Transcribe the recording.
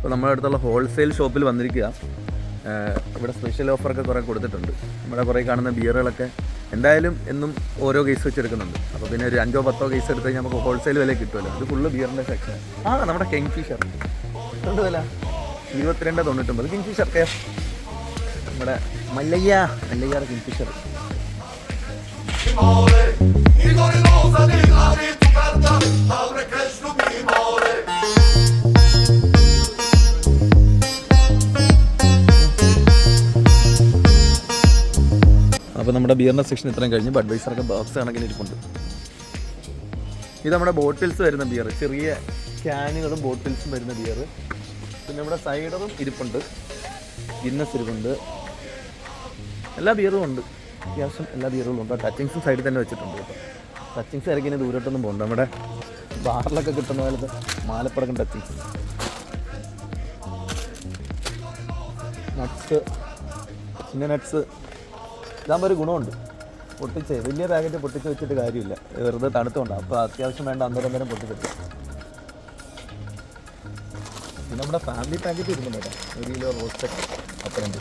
അപ്പോൾ നമ്മുടെ അടുത്തുള്ള ഹോൾസെയിൽ ഷോപ്പിൽ വന്നിരിക്കുക. ഇവിടെ സ്പെഷ്യൽ ഓഫറൊക്കെ കുറേ കൊടുത്തിട്ടുണ്ട്. നമ്മുടെ കുറേ കാണുന്ന ബിയറുകളൊക്കെ എന്തായാലും എന്നും ഓരോ കേസ് വെച്ചെടുക്കുന്നുണ്ട്. അപ്പോൾ പിന്നെ ഒരു 5-10 കേസ് എടുത്ത് കഴിഞ്ഞാൽ നമുക്ക് ഹോൾസെയിൽ വില കിട്ടുമല്ലോ. ഇത് ഫുള്ള് ബിയറിൻ്റെ സെക്ഷൻ. നമ്മുടെ കിങ് ഫിഷർ ഉണ്ട് വില 22.99. കിങ് ഫിഷർ നമ്മുടെ മല്ലയ്യാറ് കിങ് ഫിഷർ. അപ്പോൾ നമ്മുടെ ബിയറിൻ്റെ സെക്ഷൻ ഇത്രയും കഴിഞ്ഞ് ബഡ്വൈസറൊക്കെ ബോക്സ് കണക്കിന് ഇരിപ്പുണ്ട്. ഇത് നമ്മുടെ ബോട്ടിൽസ് വരുന്ന ബിയർ, ചെറിയ ക്യാനുകളും ബോട്ടിൽസും വരുന്ന ബിയർ. പിന്നെ ഇവിടെ സൈഡറും ഇരിപ്പുണ്ട്, ഗിന്നസ് ഇരിപ്പുണ്ട്, എല്ലാ ബിയറും ഉണ്ട്. അത്യാവശ്യം എല്ലാ ബിയറുകളും ഉണ്ട്. ടച്ചിങ്സും സൈഡിൽ തന്നെ വെച്ചിട്ടുണ്ട് കേട്ടോ. ടച്ചിങ്സ് ഇറക്കി ദൂരോട്ടൊന്നും പോകണ്ട. നമ്മുടെ ബാറിലൊക്കെ കിട്ടുന്ന പോലത്തെ മാലപ്പടക്കം ടച്ചിങ്സ്. നട്ട്സ്, പിന്നെ നട്ട്സ് ഇതാകുമ്പോൾ ഒരു ഗുണമുണ്ട്. പൊട്ടിച്ച് വലിയ പാക്കറ്റ് പൊട്ടിച്ച് വെച്ചിട്ട് കാര്യമില്ല, വെറുതെ തണുത്തുകൊണ്ടാണ്. അപ്പോൾ അത്യാവശ്യം വേണ്ട അന്നേരം പൊട്ടിച്ചിട്ട്. പിന്നെ നമ്മുടെ ഫാമിലി പാക്കറ്റ് ഇരുന്നുണ്ട് കേട്ടോ. 1 കിലോ റോസ്റ്റഡ് അത്രയുണ്ട്.